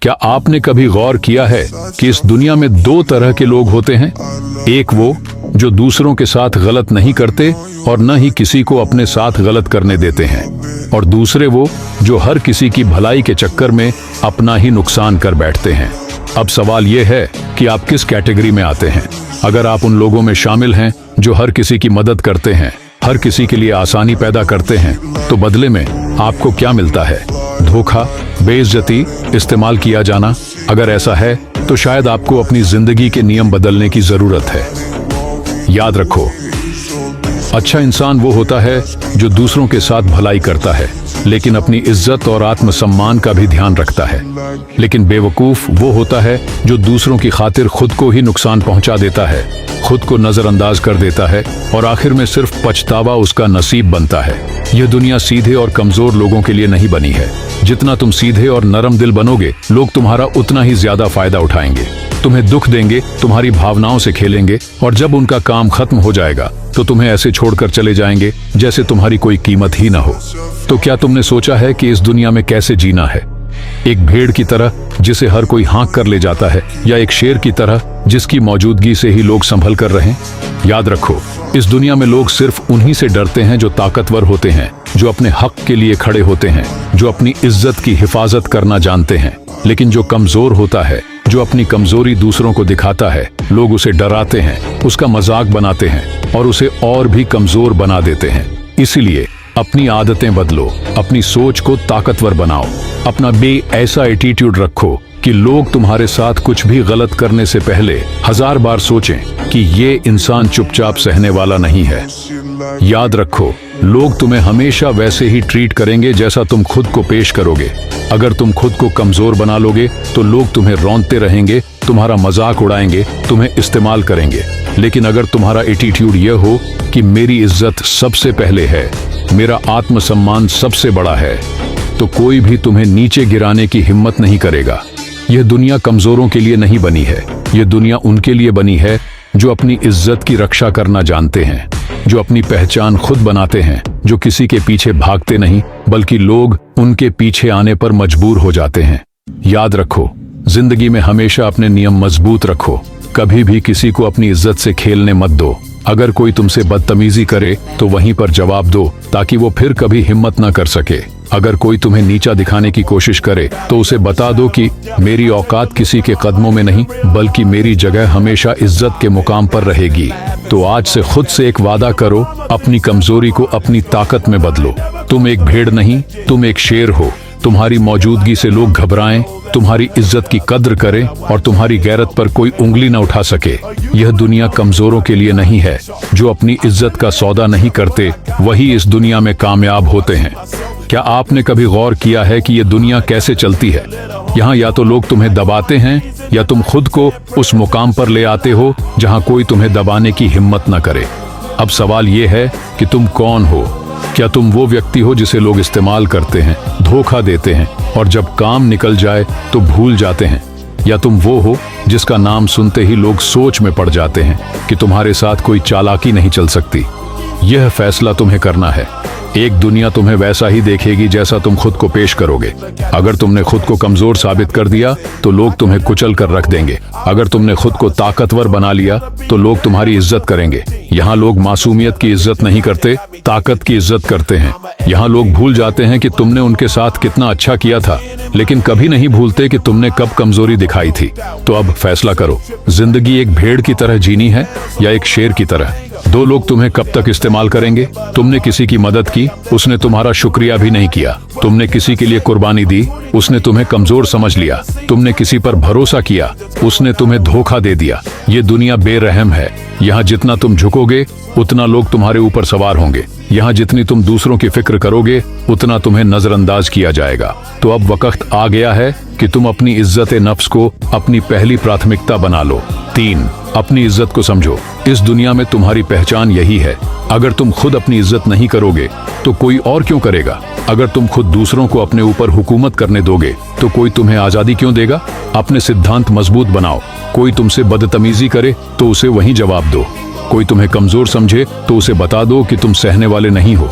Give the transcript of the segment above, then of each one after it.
क्या आपने कभी गौर किया है कि इस दुनिया में दो तरह के लोग होते हैं? एक वो जो दूसरों के साथ गलत नहीं करते और न ही किसी को अपने साथ गलत करने देते हैं, और दूसरे वो जो हर किसी की भलाई के चक्कर में अपना ही नुकसान कर बैठते हैं। अब सवाल यह है कि आप किस कैटेगरी में आते हैं। अगर आप उन लोगों में शामिल हैं जो हर किसी की मदद करते हैं, हर किसी के लिए आसानी पैदा करते हैं, तो बदले में आपको क्या मिलता है? धोखा, बेइज्जती, इस्तेमाल किया जाना। अगर ऐसा है तो शायद आपको अपनी जिंदगी के नियम बदलने की जरूरत है। याद रखो, अच्छा इंसान वो होता है जो दूसरों के साथ भलाई करता है लेकिन अपनी इज्जत और आत्मसम्मान का भी ध्यान रखता है। लेकिन बेवकूफ वो होता है जो दूसरों की खातिर खुद को ही नुकसान पहुंचा देता है, खुद को नजरअंदाज कर देता है और आखिर में सिर्फ पछतावा उसका नसीब बनता है। यह दुनिया सीधे और कमजोर लोगों के लिए नहीं बनी है। जितना तुम सीधे और नरम दिल बनोगे, लोग तुम्हारा उतना ही ज्यादा फायदा उठाएंगे, तुम्हें दुख देंगे, तुम्हारी भावनाओं से खेलेंगे, और जब उनका काम खत्म हो जाएगा तो तुम्हें ऐसे छोड़कर चले जाएंगे जैसे तुम्हारी कोई कीमत ही ना हो। तो क्या तुमने सोचा है कि इस दुनिया में कैसे जीना है? एक भेड़ की तरह जिसे हर कोई हाँक कर ले जाता है, या एक शेर की तरह जिसकी मौजूदगी से ही लोग संभल कर रहें? याद रखो, इस दुनिया में लोग सिर्फ उन्हीं से डरते हैं जो ताकतवर होते हैं, जो अपने हक के लिए खड़े होते हैं, जो अपनी इज्जत की हिफाजत करना जानते हैं। लेकिन जो कमजोर होता है, जो अपनी कमजोरी दूसरों को दिखाता है, लोग उसे डराते हैं, उसका मजाक बनाते हैं और उसे और भी कमजोर बना देते हैं। इसीलिए अपनी आदतें बदलो, अपनी सोच को ताकतवर बनाओ, अपना ऐसा एटीट्यूड रखो कि लोग तुम्हारे साथ कुछ भी गलत करने से पहले 1000 बार सोचें कि ये इंसान चुपचाप सहने वाला नहीं है। याद रखो, लोग तुम्हें हमेशा वैसे ही ट्रीट करेंगे जैसा तुम खुद को पेश करोगे। अगर तुम खुद को कमजोर बना लोगे तो लोग तुम्हें रौंदते रहेंगे, तुम्हारा मजाक उड़ाएंगे, तुम्हें इस्तेमाल करेंगे। लेकिन अगर तुम्हारा एटीट्यूड यह हो कि मेरी इज्जत सबसे पहले है, मेरा आत्मसम्मान सबसे बड़ा है, तो कोई भी तुम्हें नीचे गिराने की हिम्मत नहीं करेगा। यह दुनिया कमजोरों के लिए नहीं बनी है, यह दुनिया उनके लिए बनी है जो अपनी इज्जत की रक्षा करना जानते हैं, जो अपनी पहचान खुद बनाते हैं, जो किसी के पीछे भागते नहीं बल्कि लोग उनके पीछे आने पर मजबूर हो जाते हैं। याद रखो, जिंदगी में हमेशा अपने नियम मजबूत रखो, कभी भी किसी को अपनी इज्जत से खेलने मत दो। अगर कोई तुमसे बदतमीजी करे तो वहीं पर जवाब दो ताकि वो फिर कभी हिम्मत न कर सके। अगर कोई तुम्हें नीचा दिखाने की कोशिश करे तो उसे बता दो कि मेरी औकात किसी के कदमों में नहीं बल्कि मेरी जगह हमेशा इज्जत के मुकाम पर रहेगी। तो आज से खुद से एक वादा करो, अपनी कमजोरी को अपनी ताकत में बदलो। तुम एक भेड़ नहीं, तुम एक शेर हो। तुम्हारी मौजूदगी से लोग घबराएं, तुम्हारी इज्जत की कद्र करें और तुम्हारी गैरत पर कोई उंगली न उठा सके। यह दुनिया कमजोरों के लिए नहीं है। जो अपनी इज्जत का सौदा नहीं करते वही इस दुनिया में कामयाब होते हैं। क्या आपने कभी गौर किया है कि यह दुनिया कैसे चलती है? यहाँ या तो लोग तुम्हें दबाते हैं या तुम खुद को उस मुकाम पर ले आते हो जहाँ कोई तुम्हें दबाने की हिम्मत न करे। अब सवाल यह है कि तुम कौन हो? क्या तुम वो व्यक्ति हो जिसे लोग इस्तेमाल करते हैं, धोखा देते हैं और जब काम निकल जाए तो भूल जाते हैं? या तुम वो हो जिसका नाम सुनते ही लोग सोच में पड़ जाते हैं कि तुम्हारे साथ कोई चालाकी नहीं चल सकती? यह फैसला तुम्हें करना है। एक दुनिया तुम्हें वैसा ही देखेगी जैसा तुम खुद को पेश करोगे। अगर तुमने खुद को कमजोर साबित कर दिया तो लोग तुम्हें कुचल कर रख देंगे। अगर तुमने खुद को ताकतवर बना लिया तो लोग तुम्हारी इज्जत करेंगे। यहाँ लोग मासूमियत की इज्जत नहीं करते, ताकत की इज्जत करते हैं। यहाँ लोग भूल जाते हैं कि तुमने उनके साथ कितना अच्छा किया था, लेकिन कभी नहीं भूलते कि तुमने कब कमजोरी दिखाई थी। तो अब फैसला करो, जिंदगी एक भेड़ की तरह जीनी है या एक शेर की तरह? दो लोग तुम्हें कब तक इस्तेमाल करेंगे? तुमने किसी की मदद की, उसने तुम्हारा शुक्रिया भी नहीं किया। तुमने किसी के लिए कुर्बानी दी, उसने तुम्हें कमजोर समझ लिया। तुमने किसी पर भरोसा किया, उसने तुम्हें धोखा दे दिया। ये दुनिया बेरहम है। यहाँ जितना तुम झुकोगे उतना लोग तुम्हारे ऊपर सवार होंगे। यहाँ जितनी तुम दूसरों की फिक्र करोगे उतना तुम्हें नजरअंदाज किया जाएगा। तो अब वक्त आ गया है कि तुम अपनी इज्जत नफ्स को अपनी पहली प्राथमिकता बना लो। 3, अपनी इज्जत को समझो। इस दुनिया में तुम्हारी पहचान यही है। अगर तुम खुद अपनी इज्जत नहीं करोगे तो कोई और क्यों करेगा? अगर तुम खुद दूसरों को अपने ऊपर हुकूमत करने दोगे तो कोई तुम्हें आजादी क्यों देगा? अपने सिद्धांत मजबूत बनाओ। कोई तुमसे बदतमीजी करे तो उसे वहीं जवाब दो। कोई तुम्हें कमजोर समझे तो उसे बता दो कि तुम सहने वाले नहीं हो।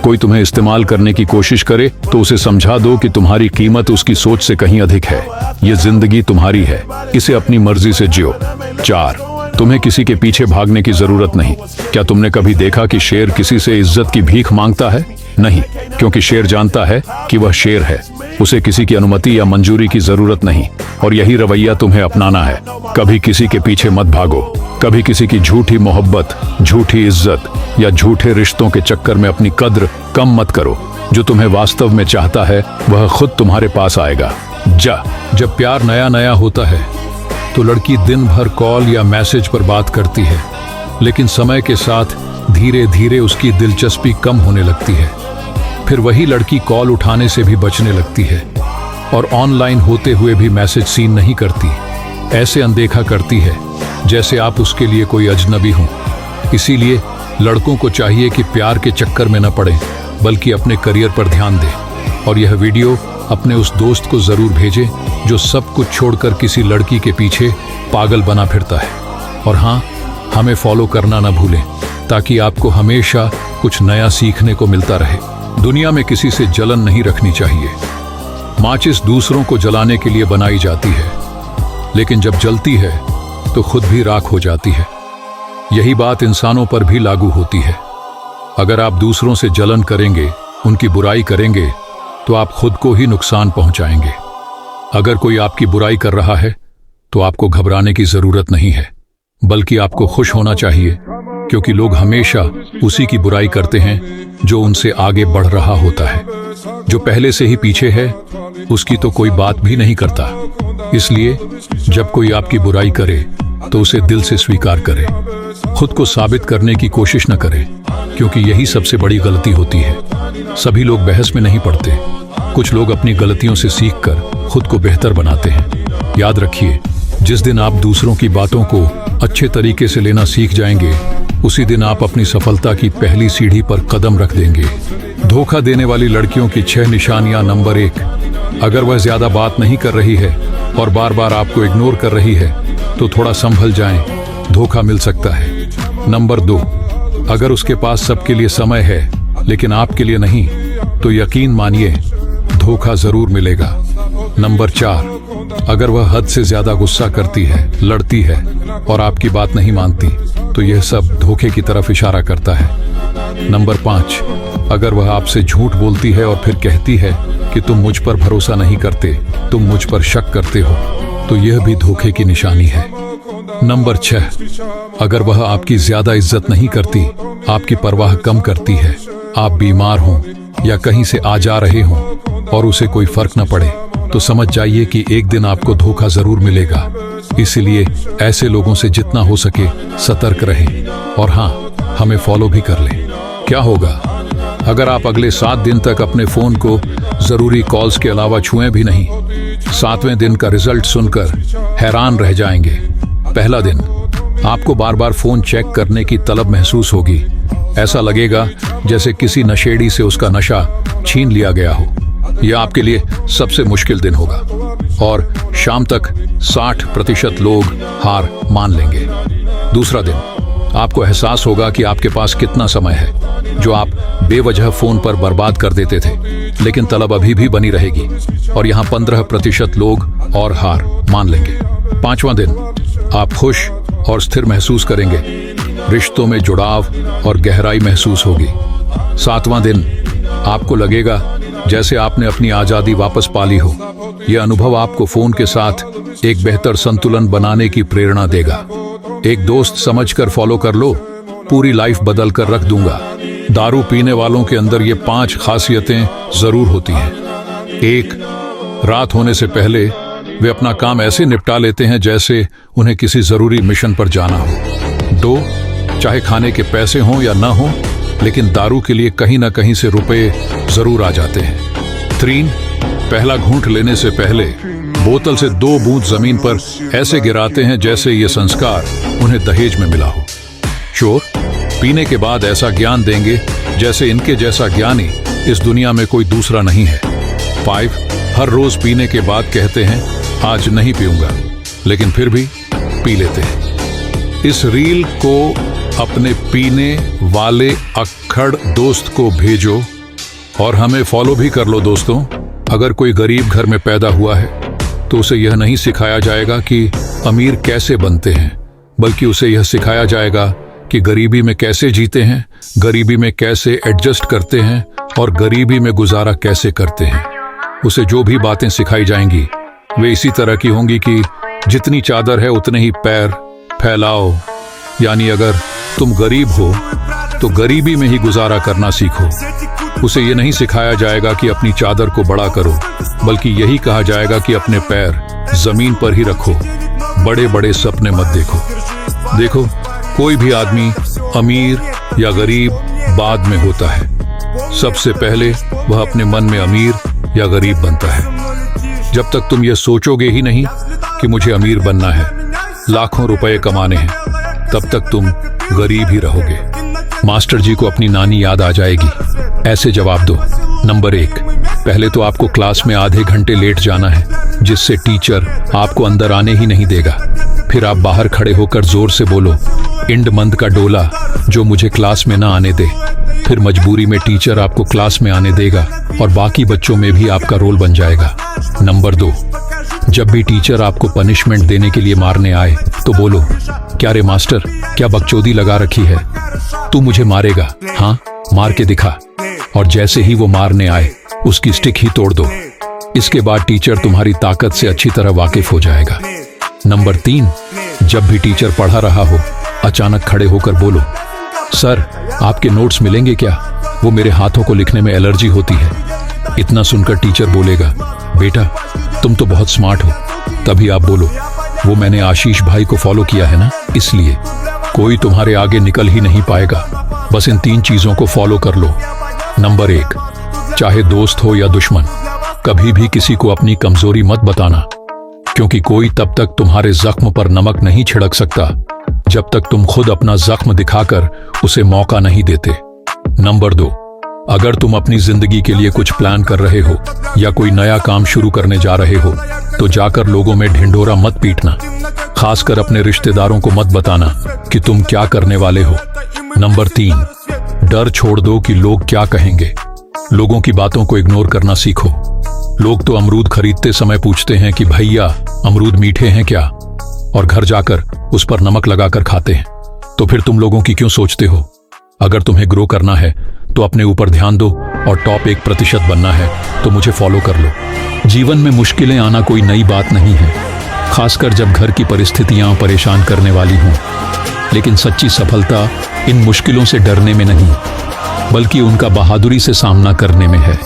कोई तुम्हें इस्तेमाल करने की कोशिश करे तो उसे समझा दो कि तुम्हारी कीमत उसकी सोच से कहीं अधिक है। ये जिंदगी तुम्हारी है, इसे अपनी मर्जी से जियो। 4, तुम्हें किसी के पीछे भागने की जरूरत नहीं। क्या तुमने कभी देखा कि शेर किसी से इज्जत की भीख मांगता है? नहीं, क्योंकि शेर जानता है कि वह शेर है, उसे किसी की अनुमति या मंजूरी की जरूरत नहीं। और यही रवैया तुम्हें अपनाना है। कभी किसी के पीछे मत भागो, कभी किसी की झूठी मोहब्बत, झूठी इज्जत या झूठे रिश्तों के चक्कर में अपनी कद्र कम मत करो। जो तुम्हें वास्तव में चाहता है वह खुद तुम्हारे पास आएगा। जब प्यार नया नया होता है तो लड़की दिन भर कॉल या मैसेज पर बात करती है, लेकिन समय के साथ धीरे धीरे उसकी दिलचस्पी कम होने लगती है। फिर वही लड़की कॉल उठाने से भी बचने लगती है और ऑनलाइन होते हुए भी मैसेज सीन नहीं करती। ऐसे अनदेखा करती है जैसे आप उसके लिए कोई अजनबी हो। इसीलिए लड़कों को चाहिए कि प्यार के चक्कर में न पड़ें, बल्कि अपने करियर पर ध्यान दें। और यह वीडियो अपने उस दोस्त को जरूर भेजें जो सब कुछ छोड़कर किसी लड़की के पीछे पागल बना फिरता है। और हाँ, हमें फॉलो करना ना भूलें ताकि आपको हमेशा कुछ नया सीखने को मिलता रहे। दुनिया में किसी से जलन नहीं रखनी चाहिए। माचिस दूसरों को जलाने के लिए बनाई जाती है, लेकिन जब जलती है तो खुद भी राख हो जाती है। यही बात इंसानों पर भी लागू होती है। अगर आप दूसरों से जलन करेंगे, उनकी बुराई करेंगे, तो आप खुद को ही नुकसान पहुंचाएंगे। अगर कोई आपकी बुराई कर रहा है तो आपको घबराने की जरूरत नहीं है, बल्कि आपको खुश होना चाहिए, क्योंकि लोग हमेशा उसी की बुराई करते हैं जो उनसे आगे बढ़ रहा होता है। जो पहले से ही पीछे है उसकी तो कोई बात भी नहीं करता। इसलिए जब कोई आपकी बुराई करे तो उसे दिल से स्वीकार करें। खुद को साबित करने की कोशिश न करें, क्योंकि यही सबसे बड़ी गलती होती है। सभी लोग बहस में नहीं पड़ते। कुछ लोग अपनी गलतियों से सीखकर खुद को बेहतर बनाते हैं। याद रखिए, जिस दिन आप दूसरों की बातों को अच्छे तरीके से लेना सीख जाएंगे, उसी दिन आप अपनी सफलता की पहली सीढ़ी पर कदम रख देंगे। धोखा देने वाली लड़कियों की 6 निशानियां। नंबर 1, अगर वह ज्यादा बात नहीं कर रही है और बार बार आपको इग्नोर कर रही है तो थोड़ा संभल जाएं, धोखा मिल सकता है। नंबर 2, अगर उसके पास सबके लिए समय है लेकिन आपके लिए नहीं, तो यकीन मानिए धोखा जरूर मिलेगा। नंबर 4, अगर वह हद से ज्यादा गुस्सा करती है, लड़ती है और आपकी बात नहीं मानती, तो यह सब धोखे की तरफ इशारा करता है। नंबर 5, अगर वह आपसे झूठ बोलती है और फिर कहती है कि तुम मुझ पर भरोसा नहीं करते, तुम मुझ पर शक करते हो, तो यह भी धोखे की निशानी है। नंबर 6, अगर वह आपकी ज्यादा इज्जत नहीं करती, आपकी परवाह कम करती है, आप बीमार हों या कहीं से आ जा रहे हों और उसे कोई फर्क न पड़े, तो समझ जाइए कि एक दिन आपको धोखा जरूर मिलेगा। इसलिए ऐसे लोगों से जितना हो सके सतर्क रहें। और हाँ, हमें फॉलो भी कर लें। क्या होगा अगर आप अगले 7 दिन तक अपने फोन को जरूरी कॉल्स के अलावा छुएं भी नहीं? 7वें दिन का रिजल्ट सुनकर हैरान रह जाएंगे। पहला दिन, आपको बार बार फोन चेक करने की तलब महसूस होगी। ऐसा लगेगा जैसे किसी नशेड़ी से उसका नशा छीन लिया गया हो। यह आपके लिए सबसे मुश्किल दिन होगा और शाम तक 60% लोग हार मान लेंगे। दूसरा दिन, आपको एहसास होगा कि आपके पास कितना समय है जो आप बेवजह फोन पर बर्बाद कर देते थे, लेकिन तलब अभी भी बनी रहेगी और यहाँ 15% लोग और हार मान लेंगे। 5वां दिन, आप खुश और स्थिर महसूस करेंगे। रिश्तों में जुड़ाव और गहराई महसूस होगी। 7वां दिन, आपको लगेगा जैसे आपने अपनी आजादी वापस पा ली हो। यह अनुभव आपको फोन के साथ एक बेहतर संतुलन बनाने की प्रेरणा देगा। एक दोस्त समझकर फॉलो कर लो, पूरी लाइफ बदल कर रख दूंगा। दारू पीने वालों के अंदर ये 5 खासियतें जरूर होती हैं। 1, रात होने से पहले वे अपना काम ऐसे निपटा लेते हैं जैसे उन्हें किसी जरूरी मिशन पर जाना हो। 2, चाहे खाने के पैसे हों या ना हो, लेकिन दारू के लिए कहीं ना कहीं से रुपए जरूर आ जाते हैं। 3, पहला घूंट लेने से पहले बोतल से 2 बूंद जमीन पर ऐसे गिराते हैं जैसे ये संस्कार उन्हें दहेज में मिला हो। 4, पीने के बाद ऐसा ज्ञान देंगे जैसे इनके जैसा ज्ञानी इस दुनिया में कोई दूसरा नहीं है। 5, हर रोज पीने के बाद कहते हैं आज नहीं पीऊंगा, लेकिन फिर भी पी लेते हैं। इस रील को अपने पीने वाले अक्खड़ दोस्त को भेजो और हमें फॉलो भी कर लो दोस्तों। अगर कोई गरीब घर में पैदा हुआ है तो उसे यह नहीं सिखाया जाएगा कि अमीर कैसे बनते हैं, बल्कि उसे यह सिखाया जाएगा कि गरीबी में कैसे जीते हैं, गरीबी में कैसे एडजस्ट करते हैं और गरीबी में गुजारा कैसे करते हैं। उसे जो भी बातें सिखाई जाएंगी वे इसी तरह की होंगी कि जितनी चादर है उतने ही पैर फैलाओ। यानी अगर तुम गरीब हो तो गरीबी में ही गुजारा करना सीखो। उसे ये नहीं सिखाया जाएगा कि अपनी चादर को बड़ा करो, बल्कि यही कहा जाएगा कि अपने पैर जमीन पर ही रखो, बड़े बड़े सपने मत देखो। कोई भी आदमी अमीर या गरीब बाद में होता है, सबसे पहले वह अपने मन में अमीर या गरीब बनता है। जब तक तुम ये सोचोगे ही नहीं कि मुझे अमीर बनना है, लाखों रुपए कमाने हैं, तब तक तुम गरीब ही रहोगे। मास्टर जी को अपनी नानी याद आ जाएगी। ऐसे जवाब दो। नंबर 1, पहले तो आपको क्लास में आधे घंटे लेट जाना है, जिससे टीचर आपको अंदर आने ही नहीं देगा। फिर आप बाहर खड़े होकर जोर से बोलो, इंड मंद का डोला जो मुझे क्लास में ना आने दे। फिर मजबूरी में टीचर आपको क्लास में आने देगा और बाकी बच्चों में भी आपका रोल बन जाएगा। नंबर 2, जब भी टीचर आपको पनिशमेंट देने के लिए मारने आए तो बोलो, क्या रे मास्टर, क्या बकचोदी लगा रखी है, तू मुझे मारेगा? हाँ, मार के दिखा। और जैसे ही वो मारने आए उसकी स्टिक ही तोड़ दो। इसके बाद टीचर तुम्हारी ताकत से अच्छी तरह वाकिफ हो जाएगा। नंबर 3, जब भी टीचर पढ़ा रहा हो अचानक खड़े होकर बोलो, सर आपके नोट्स मिलेंगे क्या, वो मेरे हाथों को लिखने में एलर्जी होती है। इतना सुनकर टीचर बोलेगा, बेटा तुम तो बहुत स्मार्ट हो। तभी आप बोलो, वो मैंने आशीष भाई को फॉलो किया है ना, इसलिए। कोई तुम्हारे आगे निकल ही नहीं पाएगा। बस इन 3 चीजों को फॉलो कर लो। नंबर 1, चाहे दोस्त हो या दुश्मन, कभी भी किसी को अपनी कमजोरी मत बताना, क्योंकि कोई तब तक तुम्हारे जख्म पर नमक नहीं छिड़क सकता जब तक तुम खुद अपना जख्म दिखाकर उसे मौका नहीं देते। नंबर 2, अगर तुम अपनी जिंदगी के लिए कुछ प्लान कर रहे हो या कोई नया काम शुरू करने जा रहे हो तो जाकर लोगों में ढिंढोरा मत पीटना, खासकर अपने रिश्तेदारों को मत बताना कि तुम क्या करने वाले हो। नंबर 3, डर छोड़ दो कि लोग क्या कहेंगे। लोगों की बातों को इग्नोर करना सीखो। लोग तो अमरूद खरीदते समय पूछते हैं कि भैया अमरूद मीठे हैं क्या, और घर जाकर उस पर नमक लगाकर खाते हैं। तो फिर तुम लोगों की क्यों सोचते हो? अगर तुम्हें ग्रो करना है तो अपने ऊपर ध्यान दो और टॉप 1% बनना है तो मुझे फॉलो कर लो। जीवन में मुश्किलें आना कोई नई बात नहीं है, खासकर जब घर की परिस्थितियां परेशान करने वाली हों। लेकिन सच्ची सफलता इन मुश्किलों से डरने में नहीं, बल्कि उनका बहादुरी से सामना करने में है।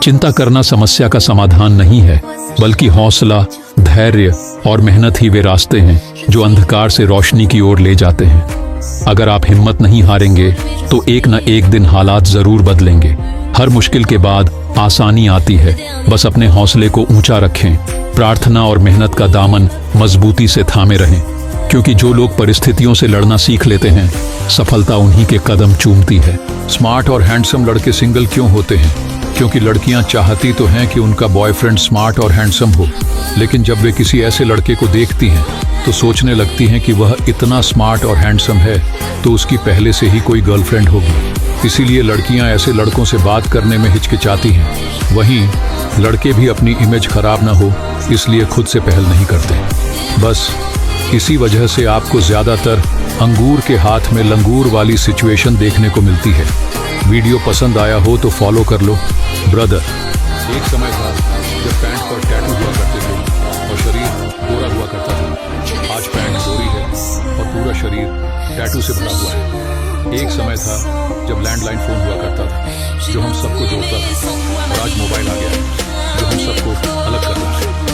चिंता करना समस्या का समाधान नहीं है, बल्कि हौसला, धैर्य और मेहनत ही वे रास्ते हैं जो अंधकार से रोशनी की ओर ले जाते हैं। अगर आप हिम्मत नहीं हारेंगे तो एक न एक दिन हालात जरूर बदलेंगे। हर मुश्किल के बाद आसानी आती है, बस अपने हौसले को ऊंचा रखें, प्रार्थना और मेहनत का दामन मजबूती से थामे रहें, क्योंकि जो लोग परिस्थितियों से लड़ना सीख लेते हैं सफलता उन्हीं के कदम चूमती है। स्मार्ट और हैंडसम लड़के सिंगल क्यों होते हैं? क्योंकि लड़कियां चाहती तो हैं कि उनका बॉयफ्रेंड स्मार्ट और हैंडसम हो, लेकिन जब वे किसी ऐसे लड़के को देखती हैं तो सोचने लगती हैं कि वह इतना स्मार्ट और हैंडसम है तो उसकी पहले से ही कोई गर्लफ्रेंड होगी। इसीलिए लड़कियां ऐसे लड़कों से बात करने में हिचकिचाती हैं। वहीं लड़के भी अपनी इमेज खराब ना हो इसलिए खुद से पहल नहीं करते। बस इसी वजह से आपको ज्यादातर अंगूर के हाथ में लंगूर वाली सिचुएशन देखने को मिलती है। वीडियो पसंद आया हो तो फॉलो कर लो। ब्रदर, एक समय था जब पैंट पर टैटू हुआ करते थे और शरीर गोरा हुआ करता था। आज पैंट गोरी है और पूरा शरीर टैटू से भरा हुआ है। एक समय था जब लैंडलाइन फोन हुआ करता था जो हम सबको जोड़ता था, और आज मोबाइल आ गया है जो हम सबको अलग कर रहा है।